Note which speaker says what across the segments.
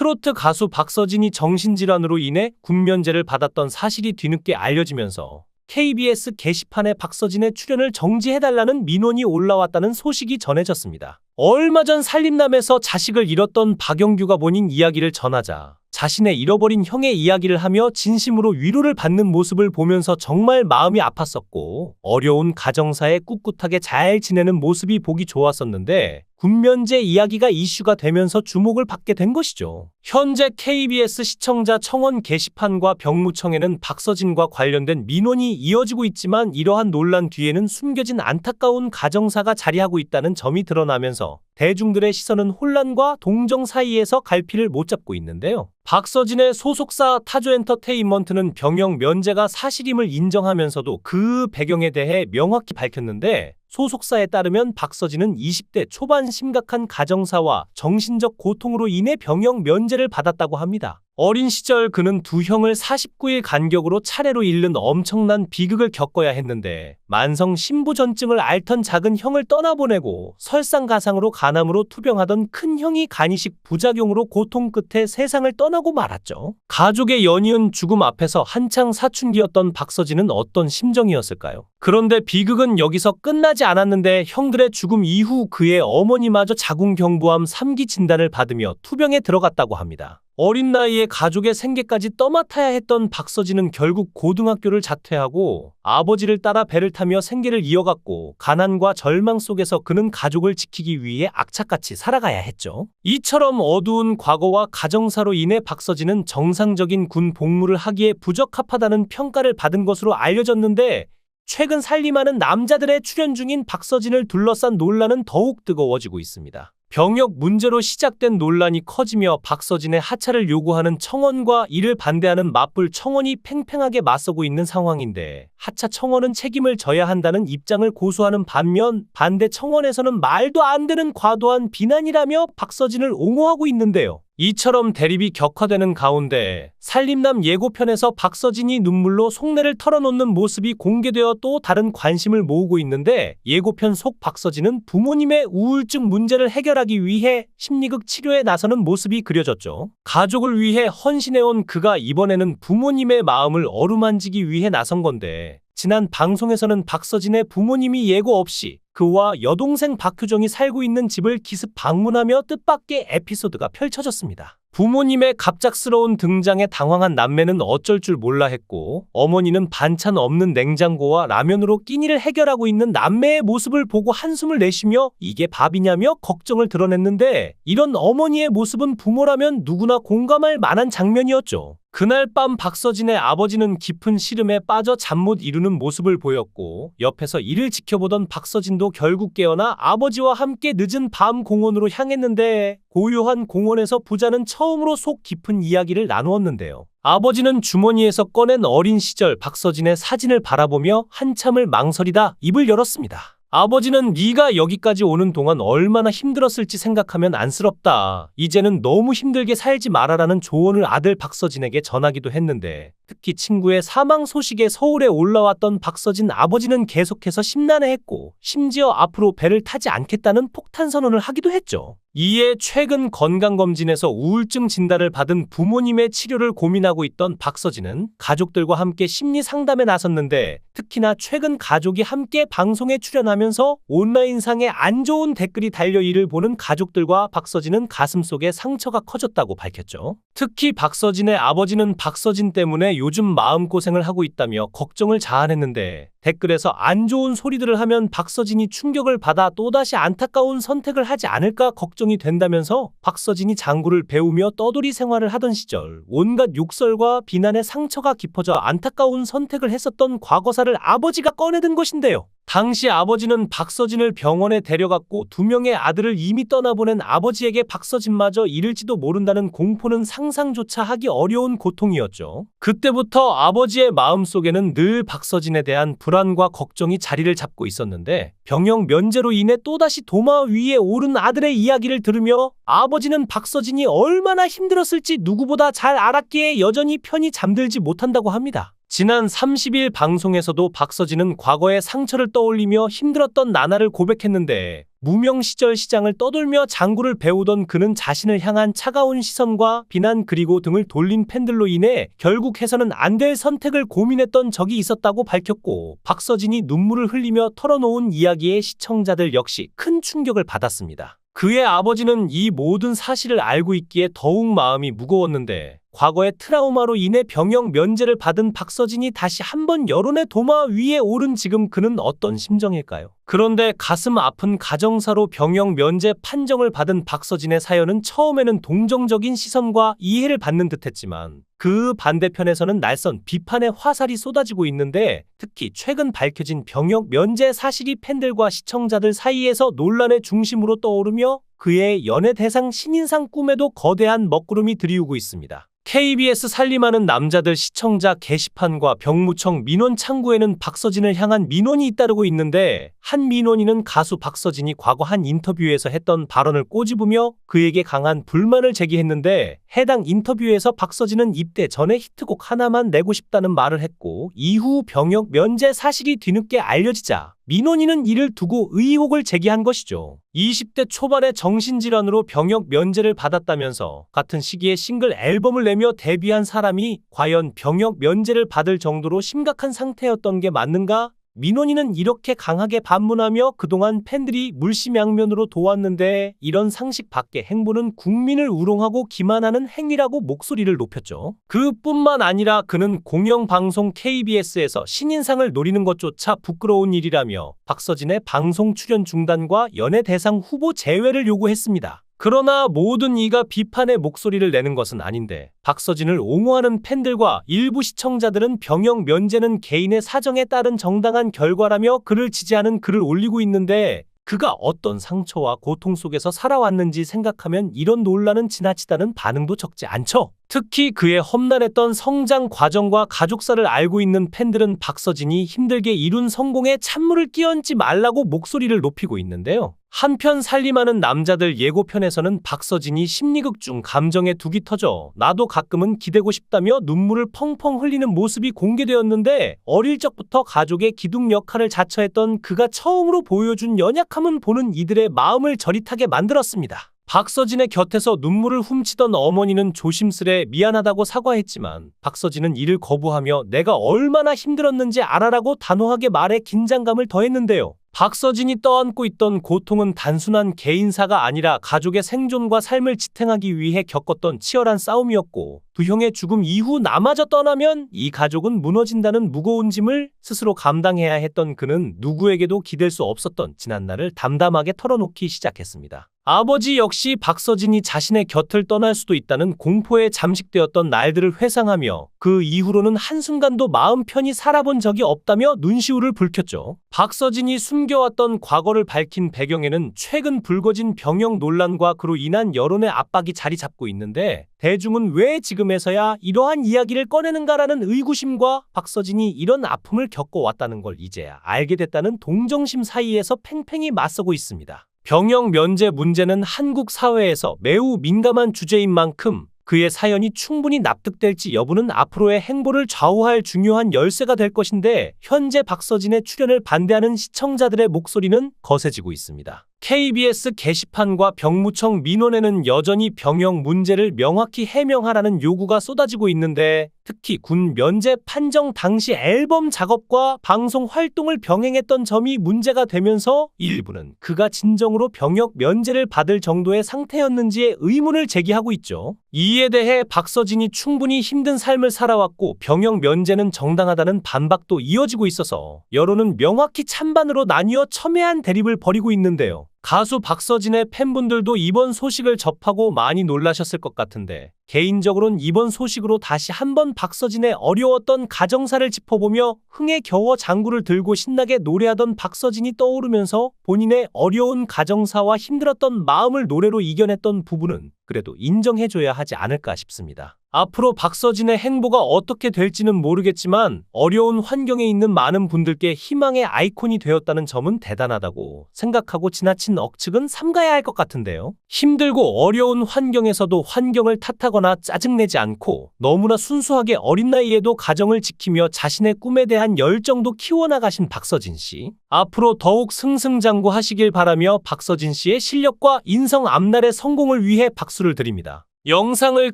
Speaker 1: 트로트 가수 박서진이 정신질환으로 인해 군면제를 받았던 사실이 뒤늦게 알려지면서 KBS 게시판에 박서진의 출연을 정지해달라는 민원이 올라왔다는 소식이 전해졌습니다. 얼마 전 산림남에서 자식을 잃었던 박영규가 본인 이야기를 전하자 자신의 잃어버린 형의 이야기를 하며 진심으로 위로를 받는 모습을 보면서 정말 마음이 아팠었고 어려운 가정사에 꿋꿋하게 잘 지내는 모습이 보기 좋았었는데 군면제 이야기가 이슈가 되면서 주목을 받게 된 것이죠. 현재 KBS 시청자 청원 게시판과 병무청에는 박서진과 관련된 민원이 이어지고 있지만 이러한 논란 뒤에는 숨겨진 안타까운 가정사가 자리하고 있다는 점이 드러나면서 대중들의 시선은 혼란과 동정 사이에서 갈피를 못 잡고 있는데요. 박서진의 소속사 타조엔터테인먼트는 병역 면제가 사실임을 인정하면서도 그 배경에 대해 명확히 밝혔는데 소속사에 따르면 박서진은 20대 초반 심각한 가정사와 정신적 고통으로 인해 병역 면제를 받았다고 합니다. 어린 시절 그는 두 형을 49일 간격으로 차례로 잃는 엄청난 비극을 겪어야 했는데 만성 신부전증을 앓던 작은 형을 떠나보내고 설상가상으로 간암으로 투병하던 큰 형이 간이식 부작용으로 고통 끝에 세상을 떠나고 말았죠. 가족의 연이은 죽음 앞에서 한창 사춘기였던 박서진은 어떤 심정이었을까요? 그런데 비극은 여기서 끝나지 않았는데 형들의 죽음 이후 그의 어머니마저 자궁경부암 3기 진단을 받으며 투병에 들어갔다고 합니다. 어린 나이에 가족의 생계까지 떠맡아야 했던 박서진은 결국 고등학교를 자퇴하고 아버지를 따라 배를 타며 생계를 이어갔고 가난과 절망 속에서 그는 가족을 지키기 위해 악착같이 살아가야 했죠. 이처럼 어두운 과거와 가정사로 인해 박서진은 정상적인 군 복무를 하기에 부적합하다는 평가를 받은 것으로 알려졌는데 최근 살림하는 남자들의 출연 중인 박서진을 둘러싼 논란은 더욱 뜨거워지고 있습니다. 병역 문제로 시작된 논란이 커지며 박서진의 하차를 요구하는 청원과 이를 반대하는 맞불 청원이 팽팽하게 맞서고 있는 상황인데 하차 청원은 책임을 져야 한다는 입장을 고수하는 반면 반대 청원에서는 말도 안 되는 과도한 비난이라며 박서진을 옹호하고 있는데요. 이처럼 대립이 격화되는 가운데 산림남 예고편에서 박서진이 눈물로 속내를 털어놓는 모습이 공개되어 또 다른 관심을 모으고 있는데 예고편 속 박서진은 부모님의 우울증 문제를 해결하기 위해 심리극 치료에 나서는 모습이 그려졌죠. 가족을 위해 헌신해온 그가 이번에는 부모님의 마음을 어루만지기 위해 나선 건데 지난 방송에서는 박서진의 부모님이 예고 없이 그와 여동생 박효정이 살고 있는 집을 기습 방문하며 뜻밖의 에피소드가 펼쳐졌습니다. 부모님의 갑작스러운 등장에 당황한 남매는 어쩔 줄 몰라 했고 어머니는 반찬 없는 냉장고와 라면으로 끼니를 해결하고 있는 남매의 모습을 보고 한숨을 내쉬며 이게 밥이냐며 걱정을 드러냈는데 이런 어머니의 모습은 부모라면 누구나 공감할 만한 장면이었죠. 그날 밤 박서진의 아버지는 깊은 시름에 빠져 잠 못 이루는 모습을 보였고 옆에서 이를 지켜보던 박서진도 결국 깨어나 아버지와 함께 늦은 밤 공원으로 향했는데 고요한 공원에서 부자는 처음으로 속 깊은 이야기를 나누었는데요. 아버지는 주머니에서 꺼낸 어린 시절 박서진의 사진을 바라보며 한참을 망설이다 입을 열었습니다. 아버지는 네가 여기까지 오는 동안 얼마나 힘들었을지 생각하면 안쓰럽다. 이제는 너무 힘들게 살지 말아라는 조언을 아들 박서진에게 전하기도 했는데 특히 친구의 사망 소식에 서울에 올라왔던 박서진 아버지는 계속해서 심란해했고 심지어 앞으로 배를 타지 않겠다는 폭탄 선언을 하기도 했죠. 이에 최근 건강검진에서 우울증 진단을 받은 부모님의 치료를 고민하고 있던 박서진은 가족들과 함께 심리 상담에 나섰는데 특히나 최근 가족이 함께 방송에 출연하면서 온라인상에 안 좋은 댓글이 달려 이를 보는 가족들과 박서진은 가슴속에 상처가 커졌다고 밝혔죠. 특히 박서진의 아버지는 박서진 때문에 요즘 마음고생을 하고 있다며 걱정을 자아냈는데 댓글에서 안 좋은 소리들을 하면 박서진이 충격을 받아 또다시 안타까운 선택을 하지 않을까 걱정이 된다면서 박서진이 장구를 배우며 떠돌이 생활을 하던 시절 온갖 욕설과 비난의 상처가 깊어져 안타까운 선택을 했었던 과거사를 아버지가 꺼내든 것인데요. 당시 아버지는 박서진을 병원에 데려갔고 두 명의 아들을 이미 떠나보낸 아버지에게 박서진마저 잃을지도 모른다는 공포는 상상조차 하기 어려운 고통이었죠. 그때부터 아버지의 마음속에는 늘 박서진에 대한 불안과 걱정이 자리를 잡고 있었는데 병역 면제로 인해 또다시 도마 위에 오른 아들의 이야기를 들으며 아버지는 박서진이 얼마나 힘들었을지 누구보다 잘 알았기에 여전히 편히 잠들지 못한다고 합니다. 지난 30일 방송에서도 박서진은 과거의 상처를 떠올리며 힘들었던 나날을 고백했는데 무명 시절 시장을 떠돌며 장구를 배우던 그는 자신을 향한 차가운 시선과 비난 그리고 등을 돌린 팬들로 인해 결국 해서는 안 될 선택을 고민했던 적이 있었다고 밝혔고, 박서진이 눈물을 흘리며 털어놓은 이야기에 시청자들 역시 큰 충격을 받았습니다. 그의 아버지는 이 모든 사실을 알고 있기에 더욱 마음이 무거웠는데, 과거의 트라우마로 인해 병역 면제를 받은 박서진이 다시 한번 여론의 도마 위에 오른 지금 그는 어떤 심정일까요? 그런데 가슴 아픈 가정사로 병역 면제 판정을 받은 박서진의 사연은 처음에는 동정적인 시선과 이해를 받는 듯했지만, 그 반대편에서는 날선 비판의 화살이 쏟아지고 있는데, 특히 최근 밝혀진 병역 면제 사실이 팬들과 시청자들 사이에서 논란의 중심으로 떠오르며 그의 연예 대상 신인상 꿈에도 거대한 먹구름이 들이우고 있습니다. KBS 살림하는 남자들 시청자 게시판과 병무청 민원 창구에는 박서진을 향한 민원이 잇따르고 있는데, 한 민원인은 가수 박서진이 과거 한 인터뷰에서 했던 발언을 꼬집으며 그에게 강한 불만을 제기했는데, 해당 인터뷰에서 박서진은 입대 전에 히트곡 하나만 내고 싶다는 말을 했고, 이후 병역 면제 사실이 뒤늦게 알려지자 민원인은 이를 두고 의혹을 제기한 것이죠. 20대 초반의 정신질환으로 병역 면제를 받았다면서 같은 시기에 싱글 앨범을 내며 데뷔한 사람이 과연 병역 면제를 받을 정도로 심각한 상태였던 게 맞는가? 민원인은 이렇게 강하게 반문하며 그동안 팬들이 물심양면으로 도왔는데 이런 상식 밖의 행보는 국민을 우롱하고 기만하는 행위라고 목소리를 높였죠. 그뿐만 아니라 그는 공영방송 KBS에서 신인상을 노리는 것조차 부끄러운 일이라며 박서진의 방송 출연 중단과 연예대상 후보 제외를 요구했습니다. 그러나 모든 이가 비판의 목소리를 내는 것은 아닌데, 박서진을 옹호하는 팬들과 일부 시청자들은 병역 면제는 개인의 사정에 따른 정당한 결과라며 그를 지지하는 글을 올리고 있는데, 그가 어떤 상처와 고통 속에서 살아왔는지 생각하면 이런 논란은 지나치다는 반응도 적지 않죠. 특히 그의 험난했던 성장 과정과 가족사를 알고 있는 팬들은 박서진이 힘들게 이룬 성공에 찬물을 끼얹지 말라고 목소리를 높이고 있는데요. 한편 살림하는 남자들 예고편에서는 박서진이 심리극 중 감정에 둑이 터져 나도 가끔은 기대고 싶다며 눈물을 펑펑 흘리는 모습이 공개되었는데, 어릴 적부터 가족의 기둥 역할을 자처했던 그가 처음으로 보여준 연약함은 보는 이들의 마음을 저릿하게 만들었습니다. 박서진의 곁에서 눈물을 훔치던 어머니는 조심스레 미안하다고 사과했지만, 박서진은 이를 거부하며 내가 얼마나 힘들었는지 알아라고 단호하게 말해 긴장감을 더했는데요. 박서진이 떠안고 있던 고통은 단순한 개인사가 아니라 가족의 생존과 삶을 지탱하기 위해 겪었던 치열한 싸움이었고, 두 형의 죽음 이후 나마저 떠나면 이 가족은 무너진다는 무거운 짐을 스스로 감당해야 했던 그는 누구에게도 기댈 수 없었던 지난날을 담담하게 털어놓기 시작했습니다. 아버지 역시 박서진이 자신의 곁을 떠날 수도 있다는 공포에 잠식되었던 날들을 회상하며 그 이후로는 한순간도 마음 편히 살아본 적이 없다며 눈시울을 붉혔죠. 박서진이 숨겨왔던 과거를 밝힌 배경에는 최근 불거진 병역 논란과 그로 인한 여론의 압박이 자리 잡고 있는데, 대중은 왜 지금에서야 이러한 이야기를 꺼내는가라는 의구심과 박서진이 이런 아픔을 겪어왔다는 걸 이제야 알게 됐다는 동정심 사이에서 팽팽히 맞서고 있습니다. 병역 면제 문제는 한국 사회에서 매우 민감한 주제인 만큼 그의 사연이 충분히 납득될지 여부는 앞으로의 행보를 좌우할 중요한 열쇠가 될 것인데, 현재 박서진의 출연을 반대하는 시청자들의 목소리는 거세지고 있습니다. KBS 게시판과 병무청 민원에는 여전히 병역 문제를 명확히 해명하라는 요구가 쏟아지고 있는데, 특히 군 면제 판정 당시 앨범 작업과 방송 활동을 병행했던 점이 문제가 되면서 일부는 그가 진정으로 병역 면제를 받을 정도의 상태였는지에 의문을 제기하고 있죠. 이에 대해 박서진이 충분히 힘든 삶을 살아왔고 병역 면제는 정당하다는 반박도 이어지고 있어서 여론은 명확히 찬반으로 나뉘어 첨예한 대립을 벌이고 있는데요. 가수 박서진의 팬분들도 이번 소식을 접하고 많이 놀라셨을 것 같은데, 개인적으로는 이번 소식으로 다시 한번 박서진의 어려웠던 가정사를 짚어보며 흥에 겨워 장구를 들고 신나게 노래하던 박서진이 떠오르면서 본인의 어려운 가정사와 힘들었던 마음을 노래로 이겨냈던 부분은 그래도 인정해줘야 하지 않을까 싶습니다. 앞으로 박서진의 행보가 어떻게 될지는 모르겠지만 어려운 환경에 있는 많은 분들께 희망의 아이콘이 되었다는 점은 대단하다고 생각하고 지나친 억측은 삼가야 할 것 같은데요. 힘들고 어려운 환경에서도 환경을 탓하거나 하거나 짜증내지 않고 너무나 순수하게 어린 나이에도 가정을 지키며 자신의 꿈에 대한 열정도 키워나가신 박서진 씨. 앞으로 더욱 승승장구하시길 바라며 박서진 씨의 실력과 인성 앞날의 성공을 위해 박수를 드립니다. 영상을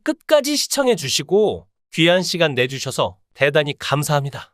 Speaker 1: 끝까지 시청해 주시고 귀한 시간 내주셔서 대단히 감사합니다.